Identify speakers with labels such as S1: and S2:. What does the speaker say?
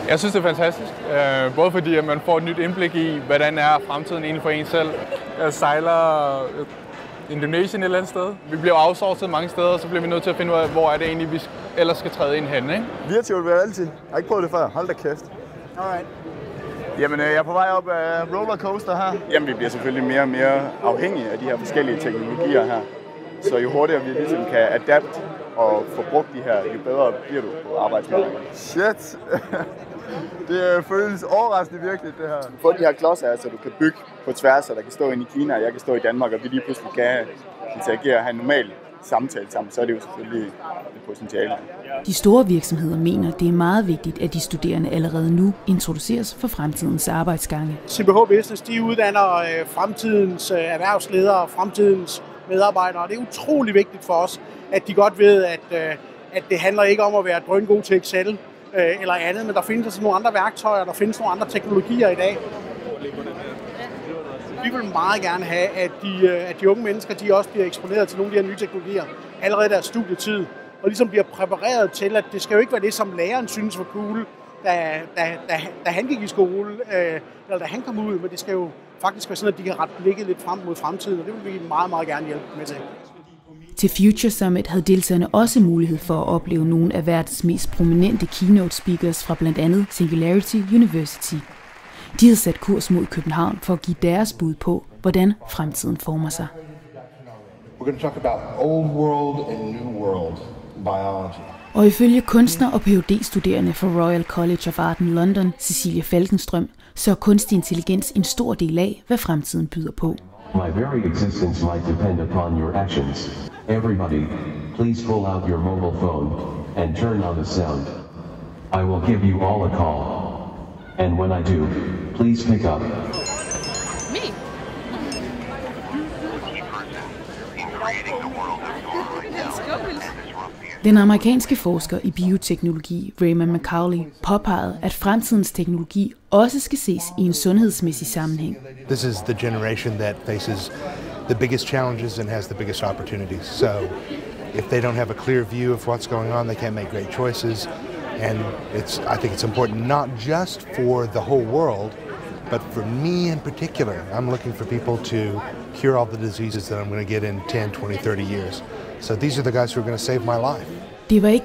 S1: Jeg synes, det er fantastisk. Både fordi, at man får et nyt indblik i, hvordan er fremtiden inden for en selv. Jeg sejler Indonesien et eller andet sted. Vi bliver outsourcet mange steder, og så bliver vi nødt til at finde ud af, hvor er det egentlig, vi ellers skal træde ind hen, ikke?
S2: Virtuelt vil jeg altid. Jeg har ikke prøvet det før. Hold da kæft.
S3: Alright.
S2: Jamen, jeg er på vej op af rollercoaster her. Jamen, vi bliver selvfølgelig mere og mere afhængige af de her forskellige teknologier her. Så jo hurtigere vi ligesom kan adapte og få brugt de her, jo bedre bliver du på arbejdsmarkedet. Shit! Det føles overraskende virkelig, det her. Få de her klodser, så du kan bygge på tværs, og der kan stå inde i Kina, og jeg kan stå i Danmark, og vi lige pludselig kan interagere og have en normal samtale sammen, så er det jo selvfølgelig et potentiale.
S4: De store virksomheder mener, det er meget vigtigt, at de studerende allerede nu introduceres for fremtidens arbejdsgange.
S3: CBH Business, de uddanner fremtidens erhvervsledere, fremtidens medarbejdere, og det er utrolig vigtigt for os, at de godt ved, at det handler ikke om at være drøngod til Excel eller andet, men der findes altså nogle andre værktøjer, der findes nogle andre teknologier i dag. Vi vil meget gerne have, at de unge mennesker de også bliver eksponeret til nogle af de her nye teknologier allerede i deres studietid, og ligesom bliver præpareret til, at det skal jo ikke være det, som læreren synes var cool, da han gik i skole, eller da han kom ud, men det skal jo faktisk være sådan, at de kan rette blikket lidt frem mod fremtiden, og det vil vi meget, meget gerne hjælpe med til.
S4: Til Future Summit havde deltagerne også mulighed for at opleve nogle af verdens mest prominente keynote speakers fra blandt andet Singularity University. De havde sat kurs mod København for at give deres bud på, hvordan fremtiden former sig.
S5: We're going to talk about old world and new world biology.
S4: Og ifølge kunstner og Ph.D.-studerende fra Royal College of Art in London, Cecilie Falkenstrøm, så er kunstig intelligens en stor del af, hvad fremtiden byder på.
S6: My very existence might depend upon your actions. Everybody, please pull out your mobile phone and turn on the sound. I will give you all a call. And when I do, please pick up.
S7: Me?
S4: Den amerikanske forsker i bioteknologi Raymond McCauley påpegede, at fremtidens teknologi også skal ses i en sundhedsmæssig sammenhæng.
S8: This is the generation that faces the biggest challenges and has the biggest opportunities. So if they don't have a clear view of what's going on, they can't make great choices. And I think it's important not just for the whole world, but for me in particular. I'm looking for people to cure all the diseases that I'm going to get in 10, 20, 30 years. So these are the guys who are going to save my life.
S4: Det var ikke